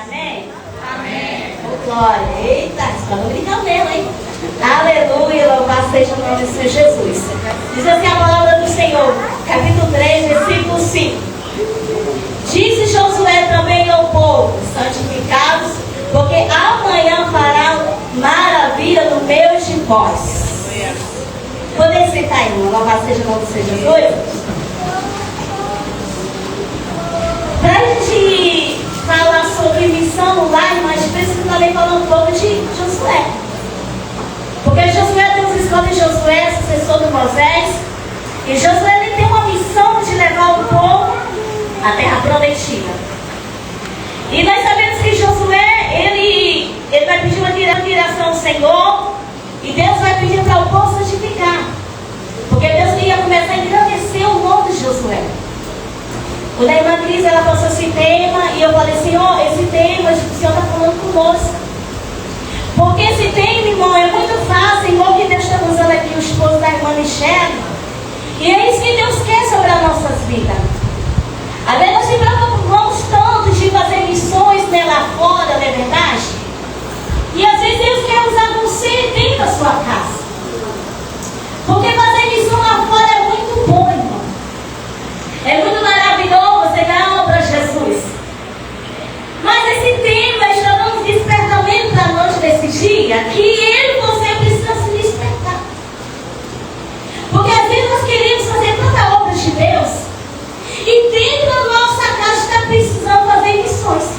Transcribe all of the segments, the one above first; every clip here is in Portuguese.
Amém? Amém. Oh, glória. Eita, está no brincar mesmo, hein? Aleluia, louvado seja o nome do Senhor Jesus. Diz assim a palavra do Senhor, capítulo 3, versículo 5. Disse Josué também ao povo: santificados, porque amanhã fará maravilha no meio de vós. Podem sentar aí, irmão. Louvado seja o nome do Senhor Jesus. Para a gente falar sobre missão lá, mas a gente precisa também falar um pouco de Josué. Porque Josué, Deus escolhe Josué, sucessor de Moisés. E Josué ele tem uma missão de levar o povo à terra prometida. E nós sabemos que Josué, ele vai pedir uma direção ao Senhor. E Deus vai pedir para o povo santificar. Porque Deus ia começar a engrandecer o nome de Josué. Quando a irmã Cris, ela passou esse tema, e eu falei assim, esse tema, o Senhor está falando conosco. Porque esse tema, irmão, é muito fácil, igual que Deus está usando aqui o esposo da irmã Michelle. E é isso que Deus quer sobre as nossas vidas. Às vezes nós se preocupamos tanto de fazer missões lá fora, não é verdade? E às vezes Deus quer usar você dentro da sua casa. Porque fazer missão lá fora é muito bom, irmão. É muito maravilhoso, você dá alma para Jesus. Mas esse tema está dando despertamento para a noite desse dia, que ele e você precisa se despertar. Porque às vezes nós queremos fazer tanta obra de Deus, e dentro da nossa casa está precisando fazer missões.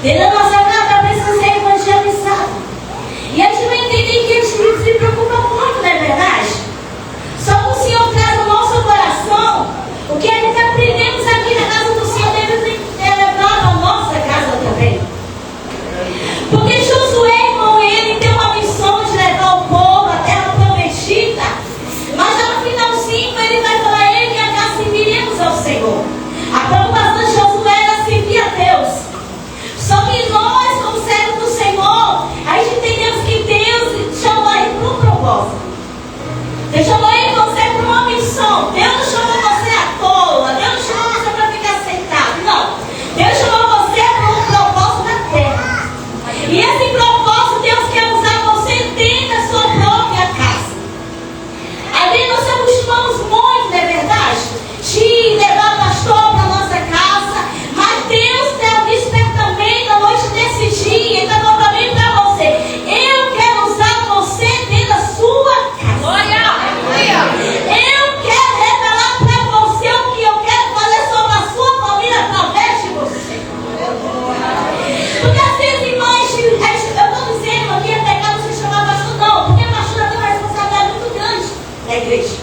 Dentro da nossa casa está precisando ser evangelizado. E a gente vai entender que a gente se preocupa muito, não é verdade? Só que o Senhor traz no nosso coração o que a gente aprendemos aqui na casa do Senhor, deve ter levado à nossa casa também. Porque Josué, irmão, ele tem uma missão de levar o povo à terra prometida. Mas já no finalzinho ele vai falar, ele e a casa serviremos ao Senhor. A preocupação de Josué era servir a Deus. Só que nós, como servos do Senhor, a gente entendemos que Deus chamou ele para um propósito. Deus chamou ele você para uma missão. Deus não chamou você à toa. Deus não chamou você para ficar sentado. Não. Deus chamou você para um propósito na terra. E esse propósito Deus quer usar você dentro da sua própria casa. Às vezes nós se acostumamos muito, não é verdade? De levar pastor para a nossa casa. Mas Deus tem um despertamento à noite desse dia. Então, novamente para você. Eu quero usar você dentro da sua casa. Glória! Eu quero revelar para você o que eu quero fazer sobre a sua família através de você. Porque às vezes, irmãos, eu estou dizendo aqui é pecado você chamar pastor, não, porque pastor tem uma responsabilidade muito grande na igreja.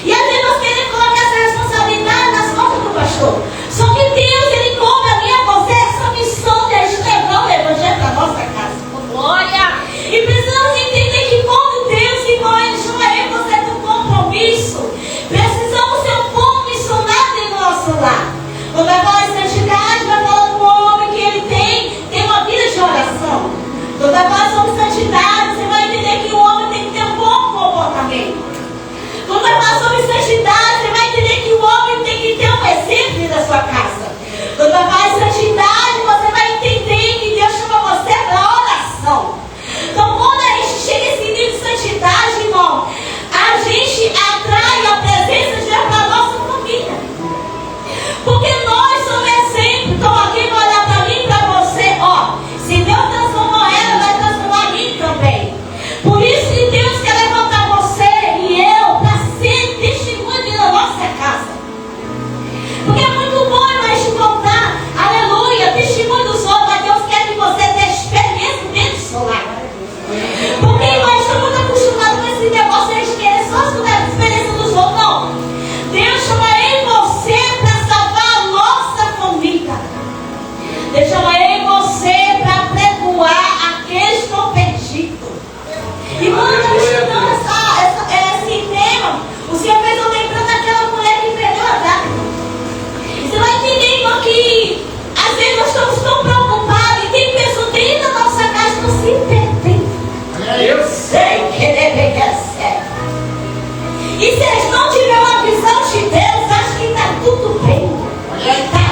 E às vezes nós queremos colocar essa responsabilidade nas costas do pastor. Só que Deus, ele compra a mim e a você essa missão de a gente levar o evangelho para a nossa casa. Glória! E precisamos entender que quando Deus, irmão, ele chama eu e você para um compromisso, precisamos ser um povo missionário dentro do nosso lar. Quando vai falar de santidade, vai falar do homem que ele tem uma vida de oração. Quando vai falar sobre santidade, você vai entender que o homem tem que ter um bom comportamento. Quando vai falar sobre santidade, você vai entender que o homem tem que ter um exemplo dentro da sua casa. Quando vai falar de santidade, você vai entender que Deus chama você para a oração. Então, quando a gente chega a esse nível de santidade, irmão, a gente atrai a presença de Deus para a nossa família. Porque nós somos exemplo. Então, alguém vai olhar para mim e para você, se Deus transformou ela, vai transformar mim também. Por isso que Deus quer levantar você e eu para ser testemunho da nossa casa. Porque é muito bom a gente contar, aleluia, testemunho dos outros, mas Deus quer que você tenha experiência dentro do seu lar. Porque nós estamos muito acostumados com esse negócio de a gente querer só escutar a experiência dos outros. Não. Deus chama eu e você para salvar a nossa família. Deus chama eu e você para apregoar aqueles que estão perdidos. E quando eu estava estudando esse tema, o Senhor fez eu lembrar daquela mulher que perdeu a vaca. E você vai entender, irmão, que às vezes nós estamos tão preocupados e tem pessoas dentro da nossa casa que não se perdem. Eu sei que ele é certo. E se eles não tiverem uma visão de Deus, acho que está tudo bem. Está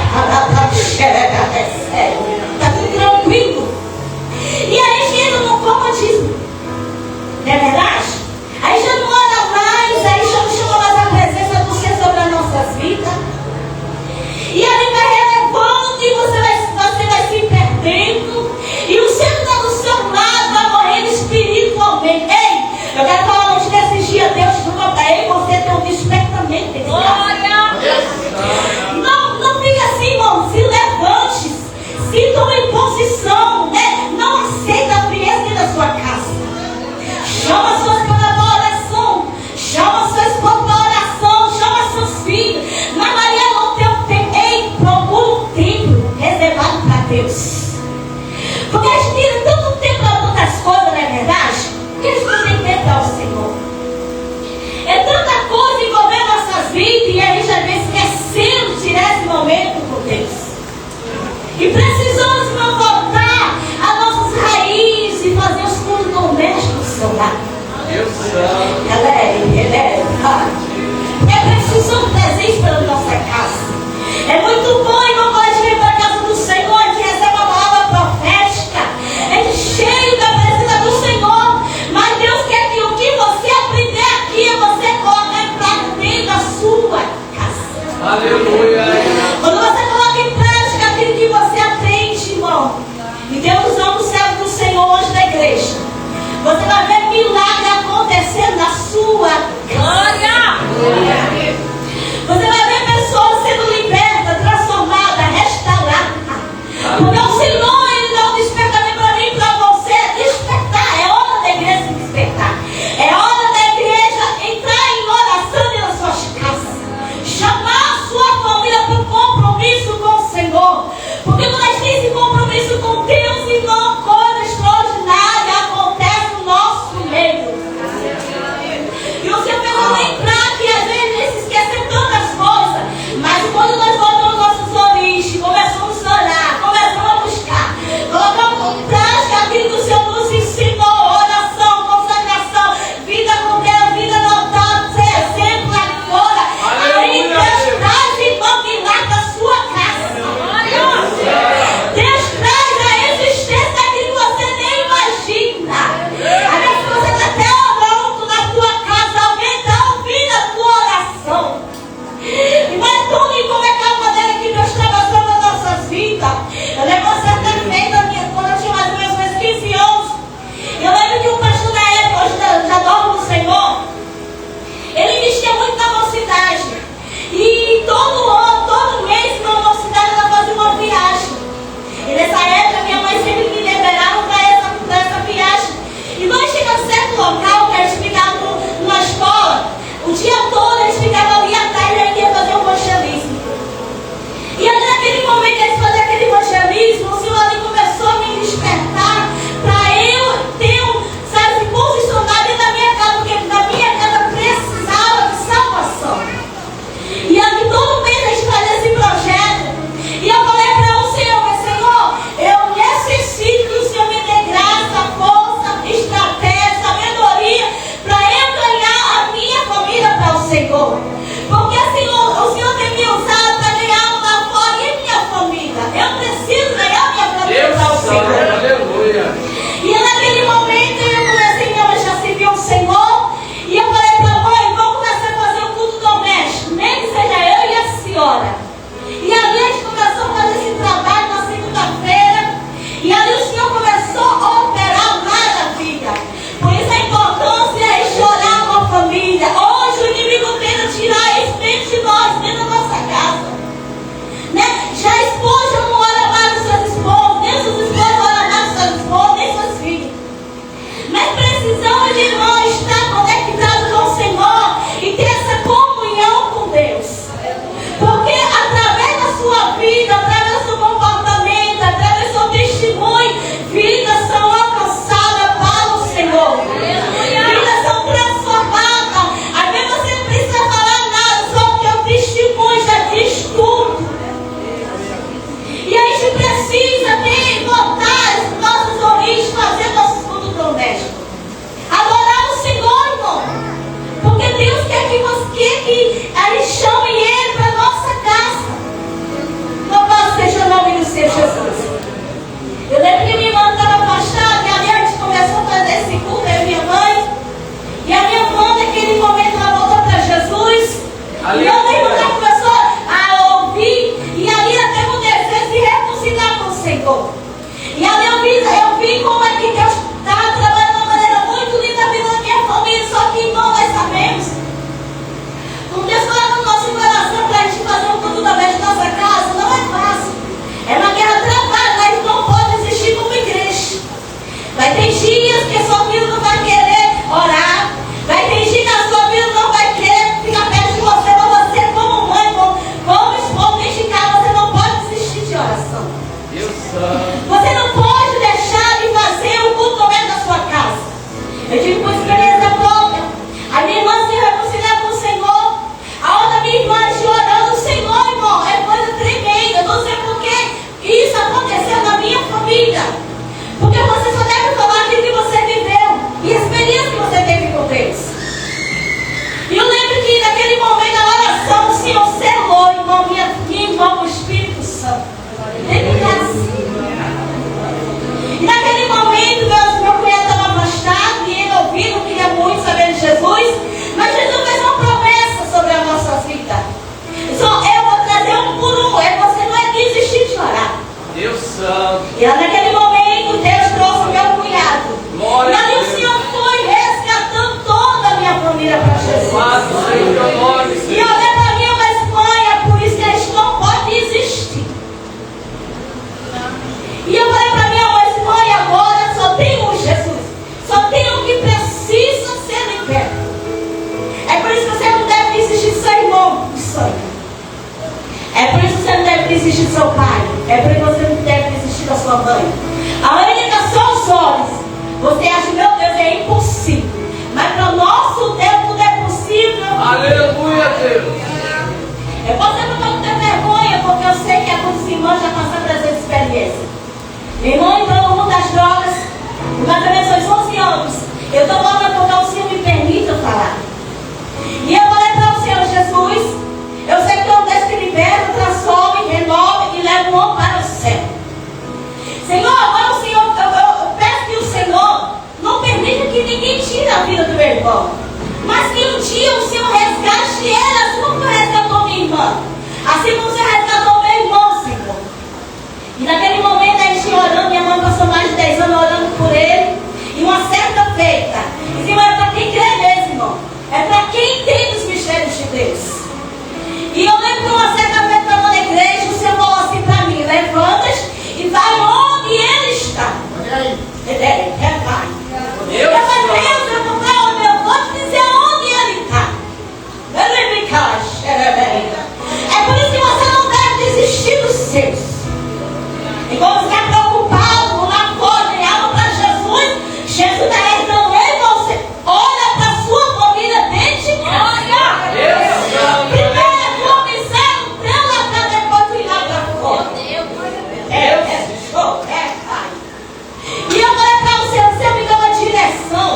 sério. É muito bom, irmão, quando a gente vem para a casa do Senhor, a gente recebe uma palavra profética, a gente cheio da presença do Senhor. Mas Deus quer que o que você aprender aqui é você colocar em prática dentro da sua casa. Aleluia. Quando você coloca em prática aquilo que você aprende, irmão, e Deus usando o servo do Senhor hoje da igreja, você vai ver milagre acontecendo na sua glória. Você vai ver pessoas sendo libertas, transformadas, restauradas. Porque o Senhor, Ele dá um despertamento para mim e para você. Despertar. É hora da igreja se despertar. É hora da igreja entrar em oração dentro das suas casas. Chamar a sua família para o compromisso com o Senhor. Porque quando a gente tem esse compromisso com Deus, irmão, coisa extraordinária acontece no nosso meio. E o Senhor precisa lembrar que às vezes a gente esquece tantas coisas. Mas quando nós voltamos nossos origens, começamos a orar, começamos a buscar, colocamos em prática aquilo que o Senhor nos ensinou: oração, consagração, vida com Deus, vida notável, ser exemplo lá fora. Aí Deus traz, irmão, milagre da sua casa. Deus traz a existência daquilo que você nem imagina. Às vezes você está até orando na sua casa, alguém está ouvindo a tua oração. E mais tudo como é que é a maneira que Deus está passando nas nossas vidas. Eu lembro certa vez, quando eu tinha mais ou menos 15 anos, eu lembro que o pastor da época, hoje já dorme no Senhor, ele investia muito na mocidade. E todo ano, todo mês, na mocidade, ela fazia uma viagem. E nessa época, minha mãe sempre me liberava para essa viagem. E nós chegamos a certo local, que a gente ficava numa escola, o dia todo a gente ficava ali atrás e a gente ia fazer um evangelismo. E ali naquele momento que a gente fazia aquele evangelismo, o Senhor ali começou a me despertar para eu ter, sabe, posicionar dentro da minha casa, porque na minha casa precisava de salvação. E ali todo mês a gente fazia esse projeto. E eu falei para o Senhor: mas Senhor, eu necessito que o Senhor me dê graça, força, estratégia, sabedoria, para eu ganhar a minha família para o Senhor. Porque assim, o Senhor tem me usado para ganhar lá fora e a minha família. Eu preciso ganhar a minha família para o Senhor. Aleluia. E naquele momento eu comecei, minha mãe já serviu o Senhor. E eu falei para a mãe: vamos começar a fazer um culto doméstico, nem que seja eu e a senhora. E ali a gente começou a fazer esse trabalho na segunda-feira. E ali o Senhor começou a operar maravilha. Por isso a importância é chorar com a família. Hoje o inimigo tenta tirar isso dentro de nós, dentro da nossa casa. Né? Já a esposa não ora mais os seus esposos, nem os esposos oram mais os seus esposos, nem suas filhas. Mas precisamos de irmãos estar conectados com o Senhor e ter essa comunhão com Deus. Porque através da sua vida, através do seu comportamento, através do seu testemunho, vidas são alcançadas para o Senhor. Vidas são transformadas. Às vezes você não precisa falar nada, só o teu testemunho já diz tudo. E a gente precisa voltar às nossas origens, fazer nossos cultos domésticos. Adorar o Senhor, irmão. Porque Deus quer que a gente chame Ele para a nossa casa. Louvado seja o nome do Senhor Jesus. Eu lembro que minha irmã estava afastada, e ali a gente começou a fazer esse culto, eu e minha mãe. E a minha irmã, naquele momento, ela voltou para Jesus. E outra irmã começou a ouvir. E ali ela teve um desejo de reconciliar com o Senhor. E ali eu vi como é que Deus estava trabalhando de uma maneira muito linda na vida da minha família. Só que, irmão, nós sabemos, como Deus coloca no nosso coração para a gente fazer um culto da vez na nossa casa, não é fácil. É uma guerra travada, mas não pode existir como igreja. Vai ter dias que a sua vida não vai querer orar. Vai ter dias que a sua vida não vai querer ficar perto de você, mas você Glória a Deus. Eu posso não ter vergonha, porque eu sei que alguns irmãos já passaram por essa experiência. Meu irmão entrou no mundo das drogas, mais ou menos aos 11 anos. Eu estou falando porque o Senhor me permite eu falar. E eu falei para o Senhor Jesus, eu sei que é um Deus que libera, transforma, renova e leva o homem para o céu. Senhor, agora o Senhor, eu peço que o Senhor não permita que ninguém tire a vida do meu irmão. Mas que um dia o Senhor resgate ele, assim como tu resgatou minha irmã. Assim como você resgatou meu irmão, Senhor. E naquele momento a gente orando, minha mãe passou mais de 10 anos orando por ele. E uma certa feita, disse, irmão, é para quem crê mesmo, irmão. É para quem entende os mistérios de Deus. E eu lembro que uma certa feita estava na igreja, o Senhor falou assim para mim, levanta e vai onde ele está. Olha aí. Pai. Eu falei, Deus, eu vou para onde? Eu vou te dizer onde ele está. É por isso que você não deve desistir dos seus. E quando você está preocupado, lá fora, e alma para Jesus, Jesus está rezando em você. Olha para a sua família dentro de casa. Primeiro a tua missão, não lá para depois tu ir lá para fora. Pai. E eu falei para o Senhor me deu uma direção.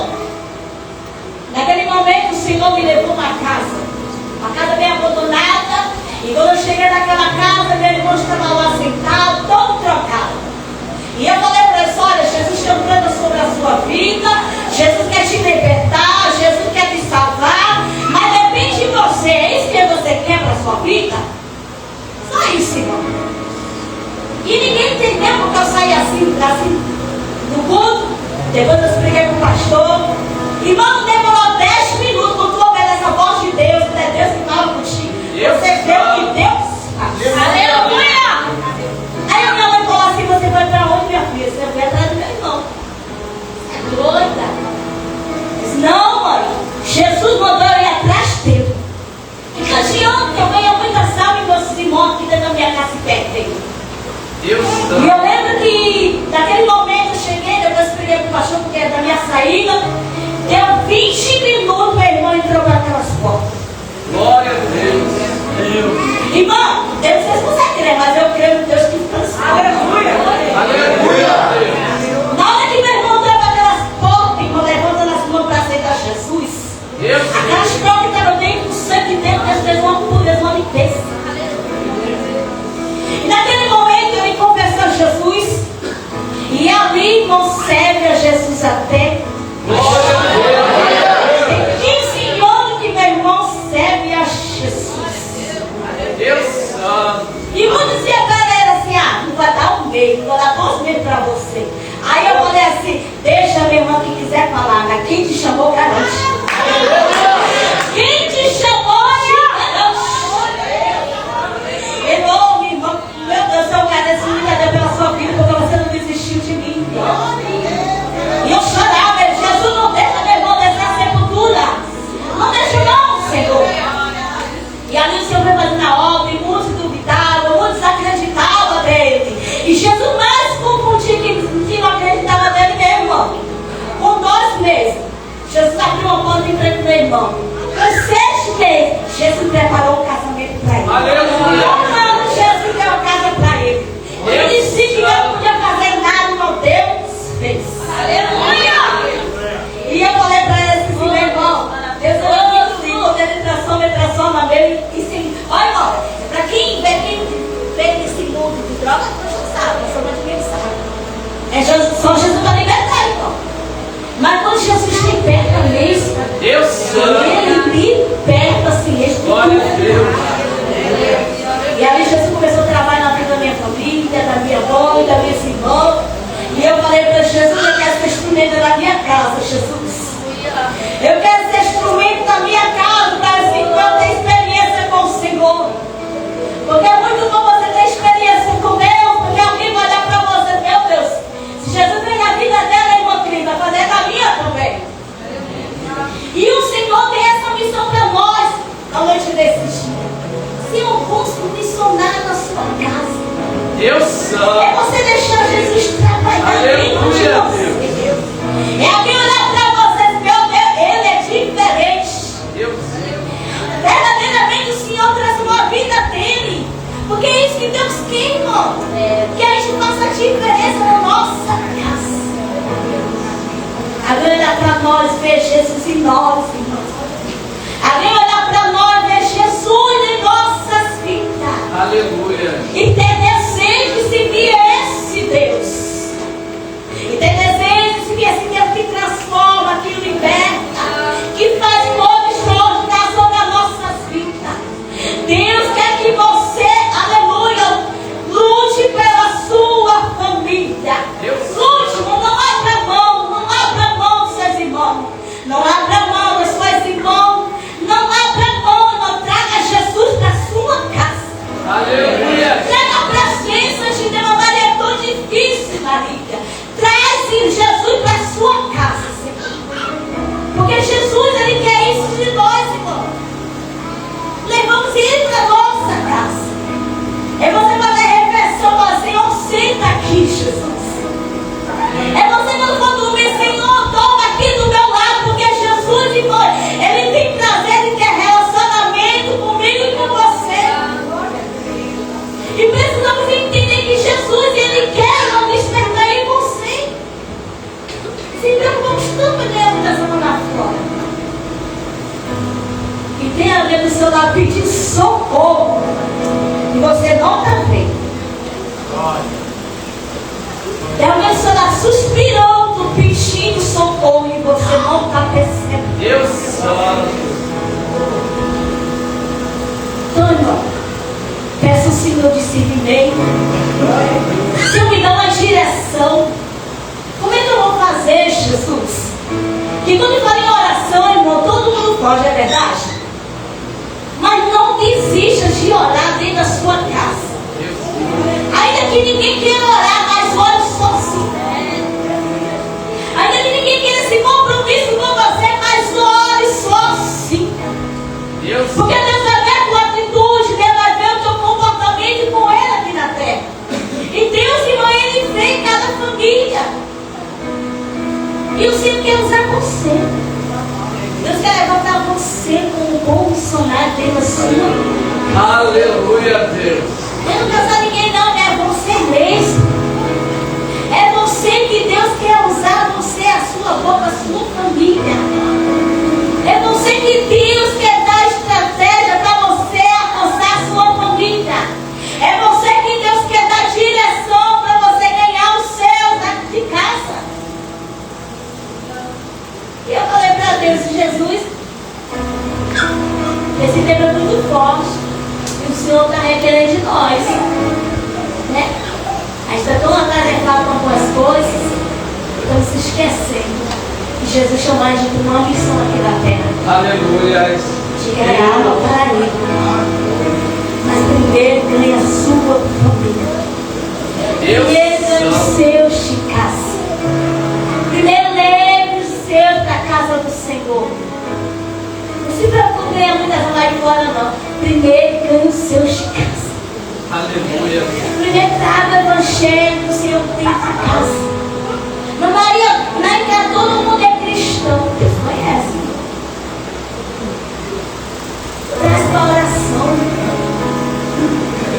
Naquele momento o Senhor me levou para uma casa bem abandonada. E quando eu cheguei naquela casa, meu irmão estava lá sentado, todo trocado. E eu falei para eles, olha, Jesus tem um plano sobre a sua vida, Jesus quer te libertar, Jesus quer te salvar, mas depende de você, é isso que você quer para a sua vida? Só isso, irmão. E ninguém entendeu porque eu saí assim no culto. Depois eu expliquei para o pastor. Irmão, demorou 10 minutos quando tu obedece a voz de Deus, é Deus que fala contigo. Você vê o que Deus faz. Aleluia! Aí a minha mãe falou assim, você vai para onde, minha filha? Você vai atrás do meu irmão. É doida. Eu disse, não, mãe. Jesus mandou eu ir atrás dele. E não adianta que eu ganho muita salva e meus irmãos aqui dentro da minha casa e perto dele. E eu lembro que naquele momento eu cheguei, depois expliquei para o pastor porque era da minha saída. Deu 20 minutos, meu irmão entrou para aquelas portas. Glória a Deus. Irmão, eu não sei se você crê, mas eu creio no Deus que transforma. Aleluia. Na hora que meu irmão entrou para aquelas portas, irmão, levantando as mãos para aceitar Jesus, aquelas portas estavam dentro do sangue dentro das mãos por Deus, uma limpeza. E naquele momento eu me confessei a Jesus, e ali, irmão, serve a Jesus até. Tem 15 anos que meu irmão serve a Jesus. Deus santo. E eu dizia para ele assim, não vai dar um mês, vou dar 2 meses para você. Aí eu falei assim, deixa meu irmão que quiser falar, mas quem te chamou garante. Quem te chamou garante. Irmão, meu irmão, meu Deus, eu agradeço muito a Deus pela sua vida, porque você não desistiu de mim. E eu chorava, Jesus não deixa meu irmão descer a sepultura. Não deixa não, Senhor. E ali o Senhor foi fazendo a obra, e muitos duvidavam, muitos acreditavam dele. E Jesus mais confundia que não acreditava nele mesmo. Com 2 meses, Jesus abriu uma porta e entregou meu irmão. Com 6 meses, Jesus preparou um casamento para ele. Aleluia. Com 1 ano, Jesus deu a casa para ele. Ele disse que eu não podia fazer nada, não Deus fez. Aleluia. E eu falei para ele assim, meu irmão, Deus é assim, quando ele transforma nele e sim. Olha, irmão, para quem vem nesse mundo de droga, você sabe, eu sou muito bem sabe. Só Jesus para libertar, irmão. Mas quando Jesus liberta mesmo, Deus santo. ele liberta assim mesmo. Glória a Deus. E aí Jesus começou a trabalhar na vida da minha família, da minha mãe, da minha irmã. E eu falei para Jesus, eu quero ser instrumento na minha casa, Jesus. Eu quero ser instrumento na minha casa para assim eu ter experiência com o Senhor. Porque é muito bom você ter experiência com Deus, porque alguém vai olhar para você, meu Deus. Se Jesus fez na vida dela, irmã querida, vai fazer na minha também. E o Senhor tem essa missão para nós na noite desse dia. Se eu busco missionário na sua casa, Deus santo. é você deixar Jesus trabalhar dentro de você. É alguém olhar para você, meu Deus, ele é diferente. Deus. Verdadeiramente quem, irmão? Que a gente faça a diferença na nossa casa. Alguém olhar para nós, ver Jesus em nós, irmãos. Alguém olhar para nós, ver Jesus em nossas vidas. Aleluia. E ter desejo de seguir esse Deus. E ter desejo de seguir esse Deus que transforma, que liberta, que faz um novo extraordinário sobre as nossas vidas. Deus quer que você, aleluia, lute pela sua família. Lute, não abra mão dos seus irmãos. Não abra mão dos seus irmãos. Não abra mão, não traga Jesus para a sua casa. Aleluia. Traga a presença de Deus, Maria, é tão difícil, Maria. Traz Jesus para a sua casa, Senhor. Porque Jesus, Ele quer isso de nós, irmão. Levamos Ele para a nossa casa. É você fazer refeição assim, ou senta aqui, Jesus. É você não for dormir, Senhor, toma aqui do meu lado, porque Jesus, irmão, Ele tem prazer em ter relacionamento comigo e com você. E precisamos entender que Jesus, Ele quer nos despertar em você. Se preocupamos tanto dentro da semana fora. E tem alguém do seu lado pedindo socorro. E você não está vendo. Tem alguém do seu lado suspirando, pedindo socorro. E você não está percebendo. Deus santo. Então, irmão, peça o Senhor discernimento. Senhor, me dá uma direção. Como é que eu vou fazer, Jesus? Que quando fala em oração, irmão, todo mundo pode, é verdade? Mas não desista de orar dentro da sua casa. Ainda que ninguém queira orar, mas ore sozinho. Ainda que ninguém queira esse compromisso com você, mas ore sozinho. Porque Deus vai ver a tua atitude, Deus vai ver o teu comportamento com Ele aqui na terra. E Deus, irmão, Ele vê em cada família. E o Senhor quer usar você. Deus quer levantar você como um bom missionário dentro da sua vida. Aleluia, Deus. Eu não quero só ninguém não, é você mesmo. É você que Deus quer usar, você, a sua boca, a sua família. É você que Deus quer dar estratégia para você alcançar a sua família. É você que Deus quer dar direção para você ganhar o céu daqui de casa. E eu falei para Deus, Jesus, esse tema é muito forte. E o Senhor está requerendo de nós. Né? A gente está tão atarefado com algumas coisas, estamos se esquecendo que Jesus chamou a gente de uma missão aqui na terra. Aleluia. De ganhar alma para Ele. Mas primeiro ganha a sua família. Primeiro ganha os seus de casa. Primeiro leve os seus da casa do Senhor. Não se preocupe ganhar muitas lá de fora não. Primeiro ganha os seus de casa. Aleluia. Primeiro traga o evangelho do Senhor dentro de casa. Mas Maria, na igreja todo mundo é cristão. Deus conhece. Traz para a oração.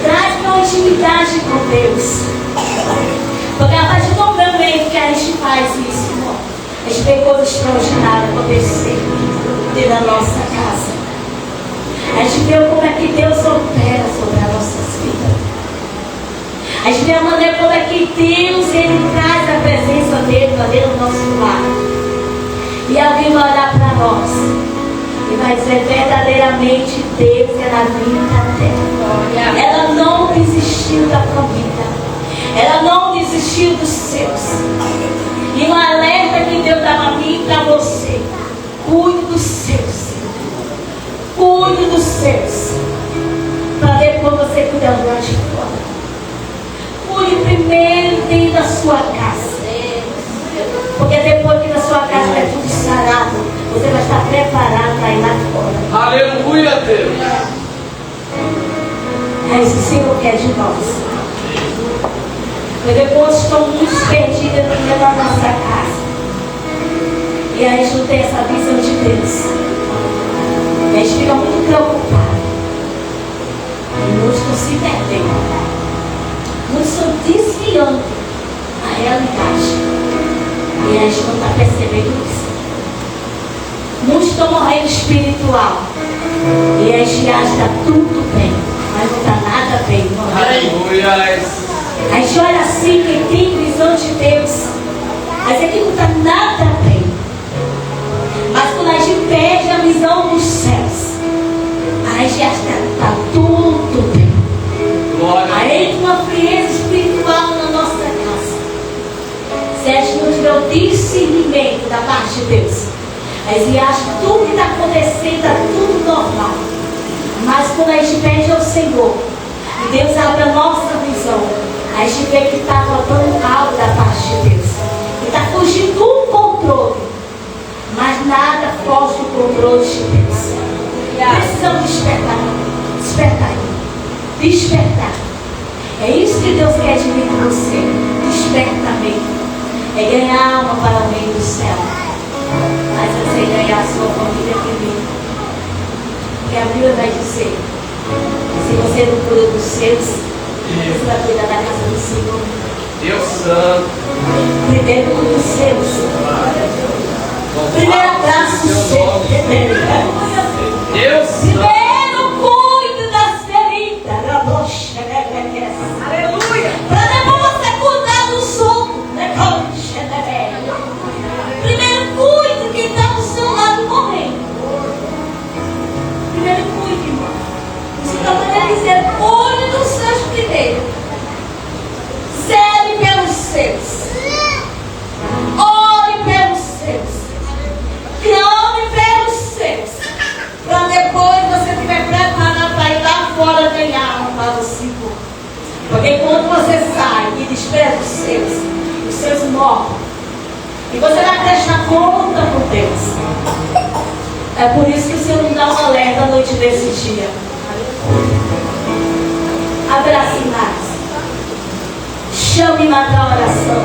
Traz para a intimidade com Deus. Porque a partir do momento que a gente faz isso, irmão, a gente vê coisas extraordinárias acontecer dentro da nossa casa. A gente vê como é que Deus opera sobre as nossas vidas. A gente vê a maneira como é que Deus, Ele traz a presença dEle para dentro do nosso lar. E alguém vai olhar para nós e vai dizer verdadeiramente Deus é na vida dela. Ela não desistiu da família. Ela não desistiu dos seus. E um alerta que Deus dá para mim e para você. Cuide dos seus. Cuide dos seus. Para depois você cuidar do lado de fora. Cuide primeiro dentro da sua casa. Porque depois que na sua casa vai tudo sarado, você vai estar preparado para ir lá fora. Aleluia, Deus. É isso que o Senhor quer de nós. Porque depois estão muito perdidos dentro da nossa casa. E a gente não tem essa visão de Deus. E a gente fica muito preocupado. E muitos estão se perdendo. tudo bem, mas não está nada bem. Aleluia. A gente olha assim, quem tem visão de Deus, mas aqui não está nada bem. Mas quando a gente perde a visão dos céus, aí já está tudo bem. Aí entra uma frieza espiritual na nossa casa. Se a gente não tiver o discernimento da parte de Deus, aí você acha que tudo que está acontecendo está tudo normal. Mas quando a gente pede ao Senhor, e Deus abre a nossa visão, a gente vê que está faltando algo da parte de Deus. E está fugindo do controle. Mas nada foge do controle de Deus. Precisamos despertar. Despertar. Despertar. É isso que Deus quer de mim com você. Despertamento. É ganhar alma para o reino do céu. Mas você ganhar a sua família primeiro. Porque a Bíblia vai dizer: se você não cuida dos seus, você vai cuidar da casa do Senhor. Deus Santo. Primeiro cuida dos seus. Primeiro abraço o seu. Deus Santo. Primeiro cuide das feridas. Aleluia. Para depois você cuidar do sul. Primeiro cuide quem está do seu lado morrendo. Primeiro cuide, irmão. Você está podendo dizer: cuide dos seus primeiro. Zele pelos seus. Ore pelos seus. Clame pelos seus. Para depois você estiver preparado para ir lá fora ganhar alma para o Senhor. Porque quando você sai e despreza os seus morrem. E você vai prestar conta por Deus. É por isso que o Senhor nos dá um alerta à noite desse dia. Haverá sinais. Chame mais para a oração.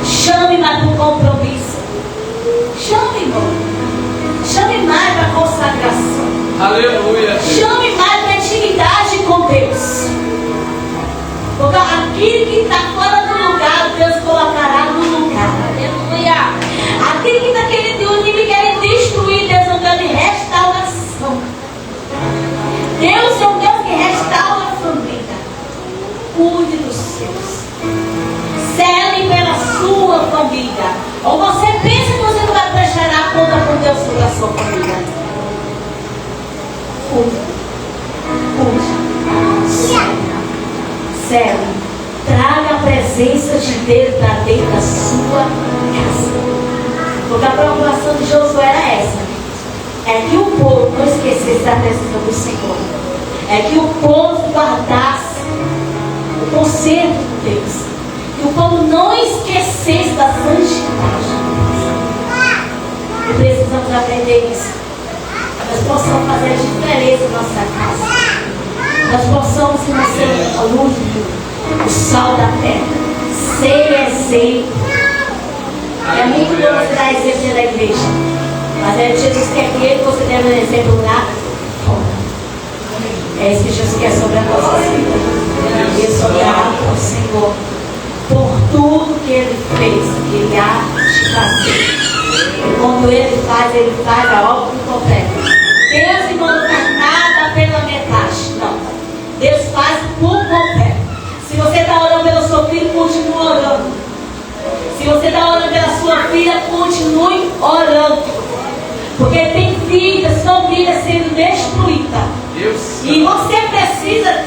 Chame mais para o compromisso. Chame, irmão. Chame mais para a consagração. Aleluia. Chame mais para a intimidade com Deus. Porque aquilo que está fora do lugar, Deus colocará no lugar. Aleluia. Aquilo que está querendo, o inimigo querendo destruir, Deus é um Deus de restauração. Deus é um Deus que restaura a família. Cuide dos seus. Cele pela sua família. Ou você pensa que você não vai prestar conta com Deus sobre a sua família? Cuide. Cele. Traga a presença de Deus para dentro da sua casa. Porque a preocupação de Josué era essa. É que o povo não esquecesse da presença do Senhor. É que o povo guardasse o conserto de Deus. Que o povo não esquecesse da santidade. E precisamos aprender isso. Nós possamos fazer a diferença na nossa casa. Nós possamos ser a luz do mundo, o sal da terra, ser exemplo. É muito bom você dar exemplo da igreja. Mas Jesus quer que você dê um exemplo lá fora. É isso que Jesus quer sobre a nossa vida. E sobre a alma do Senhor. Por tudo que Ele fez, que Ele há de fazer. E quando Ele faz a obra completa. Deus, irmão, não faz nada pela metade. Não. Deus faz por completo. Se você está orando pelo seu filho, continue orando. Se você está orando pela sua filha, continue orando. Porque tem vidas, famílias sendo destruídas. E você precisa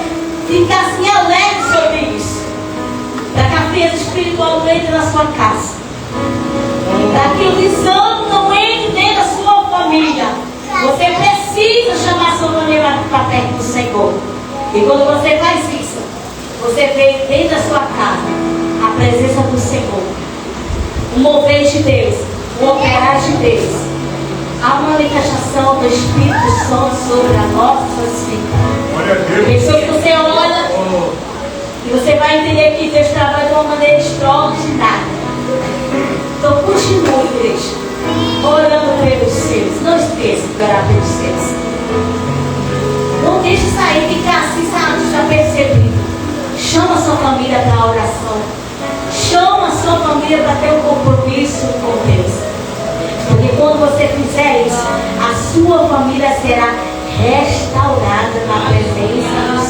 ficar assim alegre sobre isso. Para que a frieza espiritual não entre na sua casa. Para que o desânimo não entre dentro da sua família. Você precisa chamar a sua família para perto do Senhor. E quando você faz isso, você vê dentro da sua casa a presença do Senhor. O mover de Deus, o operar de Deus. Há uma manifestação do Espírito Santo sobre as nossas vidas. Pessoas que você olha e você vai entender que Deus trabalha de uma maneira extraordinária. Então continue, igreja, orando pelos seus. Não esqueça de orar pelos seus. Não deixe sair, ficar assim, sabe, desapercebido. Chama a sua família para a oração. Chama a sua família para ter um compromisso com Deus. Porque quando você fizer isso, a sua família será restaurada na presença do